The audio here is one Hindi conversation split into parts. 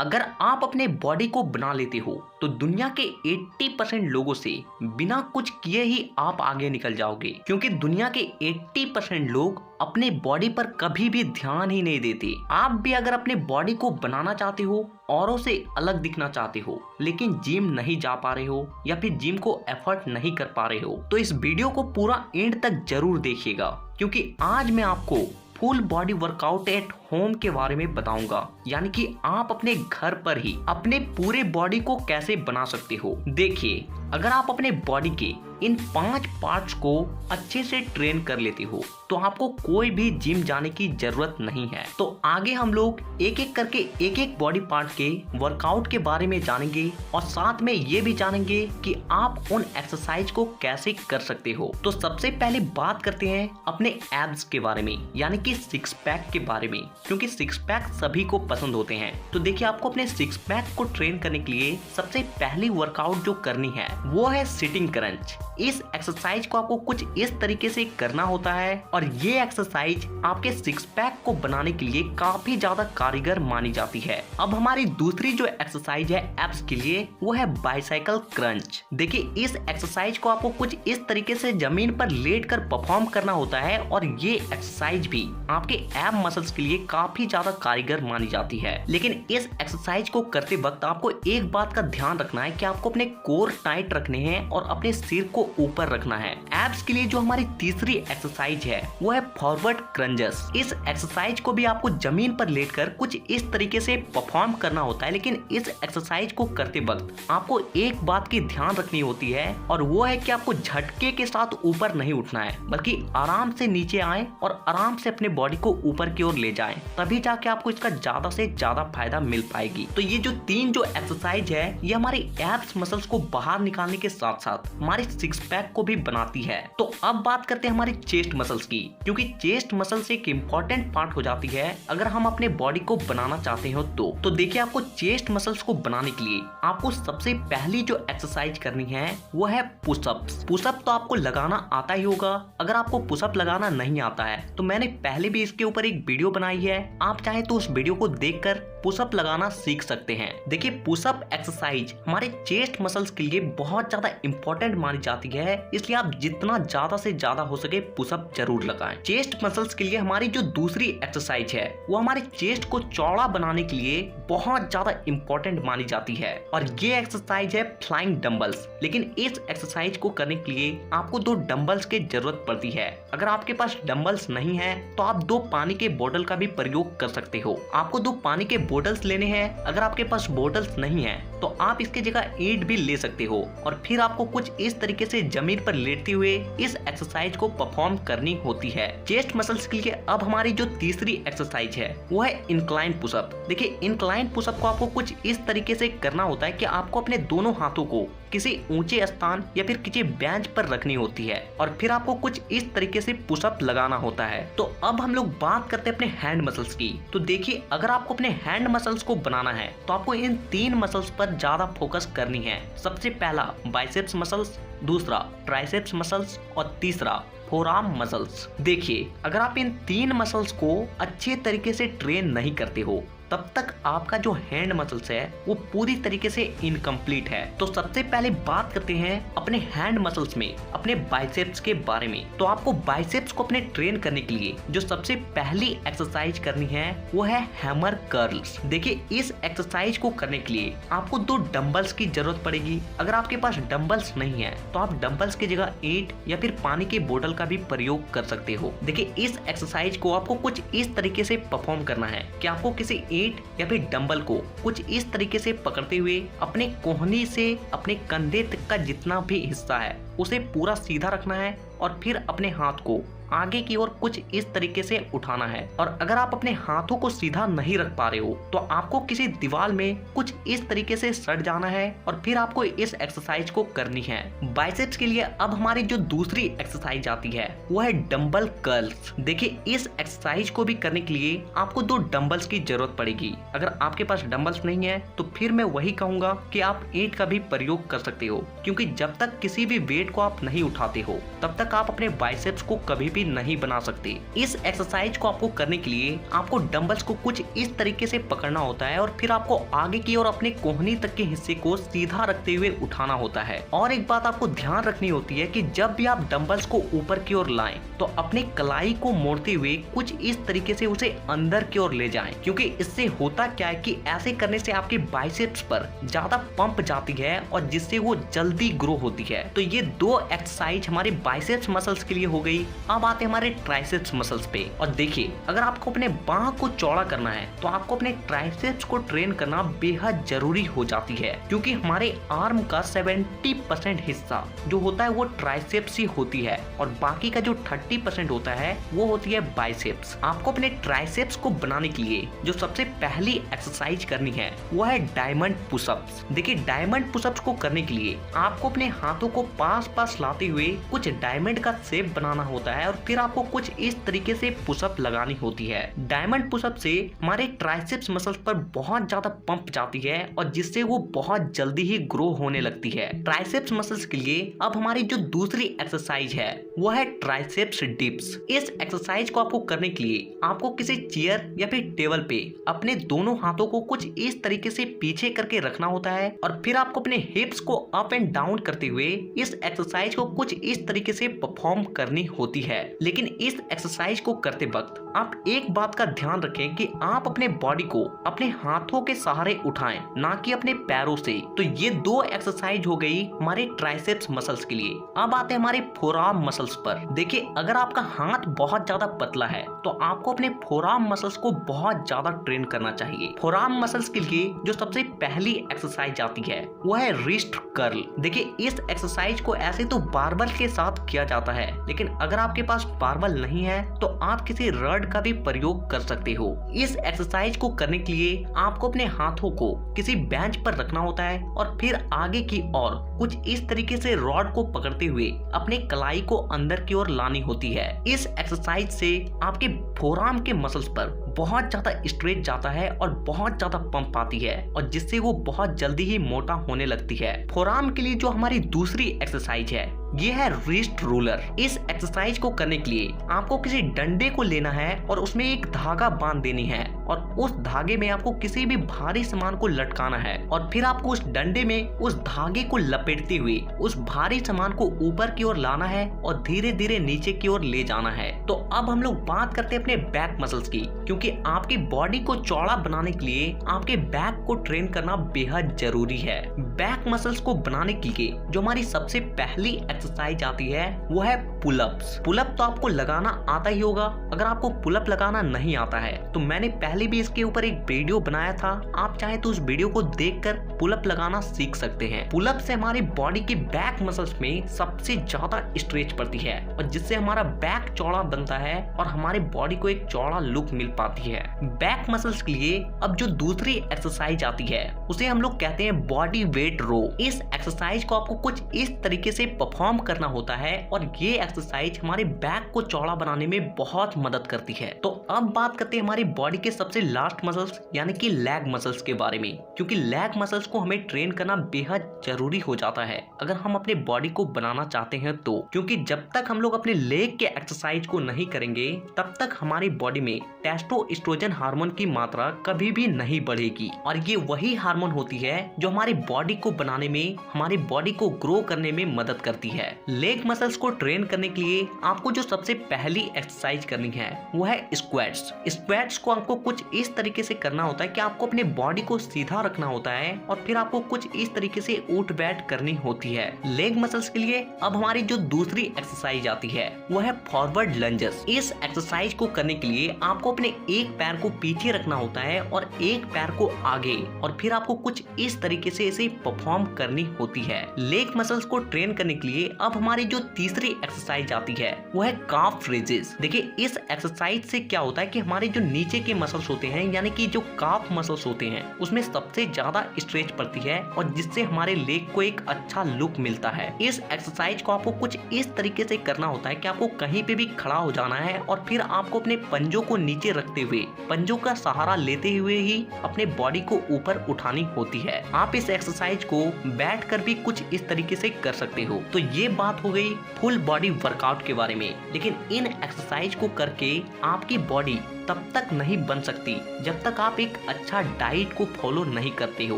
अगर आप अपने बॉडी को बना लेते हो तो दुनिया के 80% लोगों से बिना कुछ किए ही आप आगे निकल जाओगे, क्योंकि दुनिया के 80% लोग अपने बॉडी पर कभी भी ध्यान ही नहीं देते। आप भी अगर अपने बॉडी को बनाना चाहते हो, औरों से अलग दिखना चाहते हो, लेकिन जिम नहीं जा पा रहे हो या फिर जिम को एफर्ट नहीं कर पा रहे हो, तो इस वीडियो को पूरा एंड तक जरूर देखिएगा, क्योंकि आज मैं आपको full body workout at home के बारे में बताऊंगा। यानी कि आप अपने घर पर ही अपने पूरे बॉडी को कैसे बना सकते हो। देखिए, अगर आप अपने बॉडी के इन 5 पार्ट्स को अच्छे से ट्रेन कर लेते हो तो आपको कोई भी जिम जाने की जरूरत नहीं है। तो आगे हम लोग एक एक करके एक एक बॉडी पार्ट के वर्कआउट के बारे में जानेंगे और साथ में ये भी जानेंगे कि आप उन एक्सरसाइज को कैसे कर सकते हो। तो सबसे पहले बात करते हैं अपने एब्स के बारे में, यानी कि सिक्स पैक के बारे में, क्योंकि सिक्स पैक सभी को पसंद होते हैं। तो देखिए, आपको अपने सिक्स पैक को ट्रेन करने के लिए सबसे पहली वर्कआउट जो करनी है वो है सिटिंग क्रंच। इस एक्सरसाइज को आपको कुछ इस तरीके से करना होता है और ये एक्सरसाइज आपके सिक्स पैक को बनाने के लिए काफी ज्यादा कारगर मानी जाती है। अब हमारी दूसरी जो एक्सरसाइज है एब्स के लिए वो है बाइसाइकिल क्रंच। देखिए, इस एक्सरसाइज को आपको कुछ इस तरीके से जमीन पर लेट कर परफॉर्म करना होता है और ये एक्सरसाइज भी आपके एब मसल्स के लिए काफी ज्यादा कारगर मानी जाती है। लेकिन इस एक्सरसाइज को करते वक्त आपको एक बात का ध्यान रखना है कि आपको अपने कोर टाइट रखने हैं और अपने सिर को ऊपर रखना है। एब्स के लिए जो हमारी तीसरी एक्सरसाइज है वो है फॉरवर्ड क्रंचेस। इस एक्सरसाइज को भी आपको जमीन पर लेटकर कुछ इस तरीके से परफॉर्म करना होता है, लेकिन इस एक्सरसाइज को करते वक्त आपको एक बात की ध्यान रखनी होती है और वो है कि आपको झटके के साथ ऊपर नहीं उठना है, बल्कि आराम से नीचे आए और आराम से अपने बॉडी को ऊपर की ओर ले जाएं, तभी जाके आपको इसका ज्यादा से ज्यादा फायदा मिल पाएगी। तो ये जो तीन जो एक्सरसाइज है ये हमारे एब्स मसल्स को बाहर निकालने के साथ साथ हमारे सिक्स पैक को भी बनाती है। तो अब बात करते हैं हमारी चेस्ट मसल्स की, क्योंकि चेस्ट मसल्स एक इम्पोर्टेंट पार्ट हो जाती है अगर हम अपने बॉडी को बनाना चाहते हो तो देखिए, आपको चेस्ट मसल्स को बनाने के लिए आपको सबसे पहली जो एक्सरसाइज करनी है वो है पुशअप्स। पुशअप तो आपको लगाना आता ही होगा। अगर आपको पुशअप लगाना नहीं आता है तो मैंने पहले भी इसके ऊपर एक वीडियो बनाई है, आप चाहे तो उस वीडियो को देखकर पुशअप लगाना सीख सकते हैं। देखिए, पुशअप एक्सरसाइज हमारे चेस्ट मसल्स के लिए बहुत ज्यादा इंपॉर्टेंट मानी जाती है, इसलिए आप जितना ज्यादा से ज्यादा हो सके पुशअप जरूर लगाएं। चेस्ट मसल्स के लिए हमारी जो दूसरी एक्सरसाइज है वो हमारे चेस्ट को चौड़ा बनाने के लिए बहुत ज्यादा इंपॉर्टेंट मानी जाती है और ये एक्सरसाइज है फ्लाइंग डंबल्स। लेकिन इस एक्सरसाइज को करने के लिए आपको 2 डंबल्स की जरूरत पड़ती है। अगर आपके पास डंबल्स नहीं है तो आप 2 पानी के बोतल का भी प्रयोग कर सकते हो। आपको 2 पानी के बोतल्स लेने हैं। अगर आपके पास बोतल्स नहीं है तो आप इसके जगह ईंट भी ले सकते हो और फिर आपको कुछ इस तरीके से जमीन पर लेटते हुए इस एक्सरसाइज को परफॉर्म करनी होती है। चेस्ट मसल्स के लिए अब हमारी जो तीसरी एक्सरसाइज है वो है इंक्लाइन पुशअप। देखिए, इंक्लाइन पुशअप को आपको कुछ इस तरीके से करना होता है कि आपको अपने दोनों हाथों को किसी ऊंचे स्थान या फिर किसी बेंच पर रखनी होती है और फिर आपको कुछ इस तरीके से पुशअप लगाना होता है। तो अब हम लोग बात करते हैं अपने हैंड मसल्स की। तो देखिए, अगर आपको अपने हैंड मसल्स को बनाना है तो आपको इन 3 मसल्स पर ज्यादा फोकस करनी है। सबसे पहला बाइसेप्स मसल्स, दूसरा ट्राइसेप्स मसल्स और तीसरा फोरआर्म मसल्स। देखिए, अगर आप इन 3 मसल्स को अच्छे तरीके से ट्रेन नहीं करते हो तब तक आपका जो हैंड मसल्स है वो पूरी तरीके से इनकम्प्लीट है। तो सबसे पहले बात करते हैं अपने हैंड मसल्स में अपने बाइसेप्स के बारे में। तो आपको बाइसेप्स को अपने ट्रेन करने के लिए जो सबसे पहली एक्सरसाइज करनी है वो है हैमर कर्ल्स। देखिए, इस एक्सरसाइज को करने के लिए आपको 2 डंबल्स की जरूरत पड़ेगी। अगर आपके पास डंबल्स नहीं है तो आप डंबल्स की जगह ईंट या फिर पानी के बोतल का भी प्रयोग कर सकते हो। देखिए, इस एक्सरसाइज को आपको कुछ इस तरीके से परफॉर्म करना है कि आपको किसी ईंट या फिर डंबल को कुछ इस तरीके से पकड़ते हुए अपने कोहनी से अपने कंधे तक का जितना भी हिस्सा है उसे पूरा सीधा रखना है और फिर अपने हाथ को आगे की ओर कुछ इस तरीके से उठाना है। और अगर आप अपने हाथों को सीधा नहीं रख पा रहे हो तो आपको किसी दीवार में कुछ इस तरीके से सट जाना है और फिर आपको इस एक्सरसाइज को करनी है। बाइसेप्स के लिए अब हमारी जो दूसरी एक्सरसाइज आती है वो है डंबल कर्ल्स। देखिए, इस एक्सरसाइज को भी करने के लिए आपको 2 डंबल्स की जरूरत पड़ेगी। अगर आपके पास डंबल्स नहीं है तो फिर मैं वही कहूंगा कि आप ईंट का भी प्रयोग कर सकते हो, क्योंकि जब तक किसी भी वेट को आप नहीं उठाते हो तब तक आप अपने बाइसेप्स को कभी भी कभी नहीं बना सकते। इस एक्सरसाइज को आपको करने के लिए आपको डंबल्स को कुछ इस तरीके से पकड़ना होता है और फिर आपको आगे की ओर अपने कोहनी तक के हिस्से को सीधा रखते हुए उठाना होता है। और एक बात आपको ध्यान रखनी होती है कि जब भी आप डंबल्स को ऊपर की ओर लाएं तो अपने कलाई को मोड़ते हुए कुछ इस तरीके से उसे अंदर की ओर ले जाएं, क्योंकि इससे होता क्या है कि ऐसे करने से आपके बाइसेप्स पर ज्यादा पंप जाती है और जिससे वो जल्दी ग्रो होती है। तो ये दो एक्सरसाइज हमारे बाइसेप्स मसल्स के लिए हो गई। अब आते हैं हमारे ट्राइसेप्स मसल्स पे। और देखिए, अगर आपको अपने बाह को चौड़ा करना है तो आपको अपने ट्राइसेप्स को ट्रेन करना बेहद जरूरी हो जाती है, क्योंकि हमारे आर्म का 70% हिस्सा जो होता है वो ट्राइसेप्स ही होती है और बाकी का जो 30% होता है वो होती है बाइसेप्स। आपको अपने ट्राइसेप्स को बनाने के लिए जो सबसे पहली एक्सरसाइज करनी है वो है डायमंड पुशअप्स। देखिए, डायमंड पुशअप्स को करने के लिए आपको अपने हाथों को पास पास लाते हुए कुछ डायमंड का शेप बनाना होता है और फिर आपको कुछ इस तरीके से पुशअप लगानी होती है। डायमंड पुशअप से हमारे ट्राइसेप्स मसल्स पर बहुत ज्यादा पंप जाती है और जिससे वो बहुत जल्दी ही ग्रो होने लगती है। ट्राइसेप्स मसल्स के लिए अब हमारी जो दूसरी एक्सरसाइज है वो है ट्राइसेप्स डिप्स। इस एक्सरसाइज को आपको करने के लिए आपको किसी चेयर या फिर टेबल पे अपने दोनों हाथों को कुछ इस तरीके से पीछे करके रखना होता है और फिर आपको अपने हिप्स को अप एंड डाउन करते हुए इस एक्सरसाइज को कुछ इस तरीके से परफॉर्म करनी होती है। लेकिन इस एक्सरसाइज को करते वक्त आप एक बात का ध्यान रखें कि आप अपने बॉडी को अपने हाथों के सहारे उठाएं, ना कि अपने पैरों से। तो ये दो एक्सरसाइज हो गई हमारे ट्राइसेप्स मसल्स के लिए। अब आते हैं हमारे फोरआर्म मसल्स पर। देखिए, अगर आपका हाथ बहुत ज्यादा पतला है तो आपको अपने फोरआर्म मसल्स को बहुत ज्यादा ट्रेन करना चाहिए। फोरआर्म मसल्स के लिए जो सबसे पहली एक्सरसाइज आती है वो है रिस्ट कर्ल। देखिए, इस एक्सरसाइज को ऐसे तो बारबल के साथ किया जाता है, लेकिन अगर आपके पास बारबल नहीं है तो आप किसी रड का भी प्रयोग कर सकते हो। इस एक्सरसाइज को करने के लिए आपको अपने हाथों को किसी बेंच पर रखना होता है और फिर आगे की ओर कुछ इस तरीके से रॉड को पकड़ते हुए अपने कलाई को अंदर की ओर लानी होती है। इस एक्सरसाइज से आपके फोरआर्म के मसल्स पर बहुत ज्यादा स्ट्रेच जाता है और बहुत ज्यादा पंप आती है और जिससे वो बहुत जल्दी ही मोटा होने लगती है। फोरआर्म के लिए जो हमारी दूसरी एक्सरसाइज है ये है रिस्ट रोलर। इस एक्सरसाइज को करने के लिए आपको किसी डंडे को लेना है और उसमें एक धागा बांध देनी है और उस धागे में आपको किसी भी भारी सामान को लटकाना है और फिर आपको उस डंडे में उस धागे को लपेटते हुए उस भारी सामान को ऊपर की ओर लाना है और धीरे धीरे नीचे की ओर ले जाना है। तो अब हम लोग बात करते हैं अपने बैक मसल्स की, क्योंकि आपकी बॉडी को चौड़ा बनाने के लिए आपके बैक को ट्रेन करना बेहद जरूरी है। बैक मसल्स को बनाने के लिए जो हमारी सबसे पहली एक्सरसाइज आती है वो है पुलअप्स। पुलअप तो आपको लगाना आता ही होगा। अगर आपको पुलअप लगाना नहीं आता है तो मैंने पहले भी इसके ऊपर एक वीडियो बनाया था, आप चाहे तो उस वीडियो को देखकर पुलअप लगाना सीख सकते हैं। पुलअप से हमारी बॉडी के बैक मसल्स में सबसे ज्यादा स्ट्रेच पड़ती है और जिससे हमारा बैक चौड़ा बनता है और हमारी बॉडी को एक चौड़ा लुक मिल पाती है। बैक मसल्स के लिए अब जो दूसरी एक्सरसाइज आती है उसे हम लोग कहते हैं बॉडी वेट रो। इस एक्सरसाइज को आपको कुछ इस तरीके से परफॉर्म करना होता है और ये एक्सरसाइज हमारे बैक को चौड़ा बनाने में बहुत मदद करती है। तो अब बात करते हैं हमारी बॉडी के सबसे लास्ट मसल्स यानी कि लेग मसल्स के बारे में, क्योंकि लेग मसल्स को हमें ट्रेन करना बेहद जरूरी हो जाता है अगर हम अपने बॉडी को बनाना चाहते हैं तो, क्योंकि जब तक हम लोग अपने लेग के एक्सरसाइज को नहीं करेंगे तब तक हमारी बॉडी में टेस्टोस्टेरोन हार्मोन की मात्रा कभी भी नहीं बढ़ेगी और ये वही हार्मोन होती है जो हमारी बॉडी को बनाने में, हमारी बॉडी को ग्रो करने में मदद करती है। लेग मसल्स को ट्रेन करने के लिए आपको जो सबसे पहली एक्सरसाइज करनी है वो है स्क्वाट्स। स्क्वाट्स को आपको कुछ इस तरीके से करना होता है कि आपको अपने बॉडी को सीधा रखना होता है और फिर आपको कुछ इस तरीके से उठ बैठ करनी होती है। लेग मसल्स के लिए अब हमारी जो दूसरी एक्सरसाइज आती है वो है फॉरवर्ड लंजेस। इस एक्सरसाइज को करने के लिए आपको अपने एक पैर को पीछे रखना होता है और एक पैर को आगे और फिर आपको कुछ इस तरीके से इसे परफॉर्म करनी होती है। लेग मसल्स को ट्रेन करने के लिए अब हमारी जो तीसरी एक्सरसाइज आती है वो है काफ रेजेस। देखिए, इस एक्सरसाइज से क्या होता है कि हमारे जो नीचे के मसल्स मसल्स होते हैं यानी कि जो काफ मसल्स होते हैं उसमें सबसे ज्यादा स्ट्रेच पड़ती है और जिससे हमारे लेग को एक अच्छा लुक मिलता है। इस एक्सरसाइज को आपको कुछ इस तरीके से करना होता है कि आपको कहीं पे भी खड़ा हो जाना है और फिर आपको अपने पंजों को नीचे रखते हुए पंजों का सहारा लेते हुए ही अपने बॉडी को ऊपर उठानी होती है। आप इस एक्सरसाइज को बैठकर भी कुछ इस तरीके से कर सकते हो। तो ये बात हो गई फुल बॉडी वर्कआउट के बारे में, लेकिन इन एक्सरसाइज को करके आपकी बॉडी तब तक नहीं बन सकती जब तक आप एक अच्छा डाइट को फॉलो नहीं करते हो,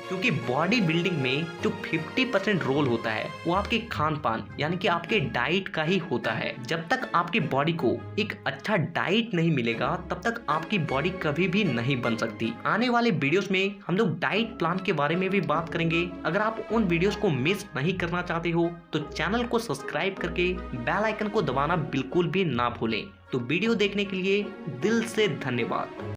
क्योंकि बॉडी बिल्डिंग में जो 50% रोल होता है वो आपके खान पान यानी कि आपके डाइट का ही होता है। जब तक आपकी बॉडी को एक अच्छा डाइट नहीं मिलेगा तब तक आपकी बॉडी कभी भी नहीं बन सकती। आने वाले वीडियोस में हम लोग डाइट प्लान के बारे में भी बात करेंगे। अगर आप उन वीडियोस को मिस नहीं करना चाहते हो तो चैनल को सब्सक्राइब करके बेल आइकन को दबाना बिल्कुल भी ना भूलें। तो वीडियो देखने के लिए दिल से धन्यवाद।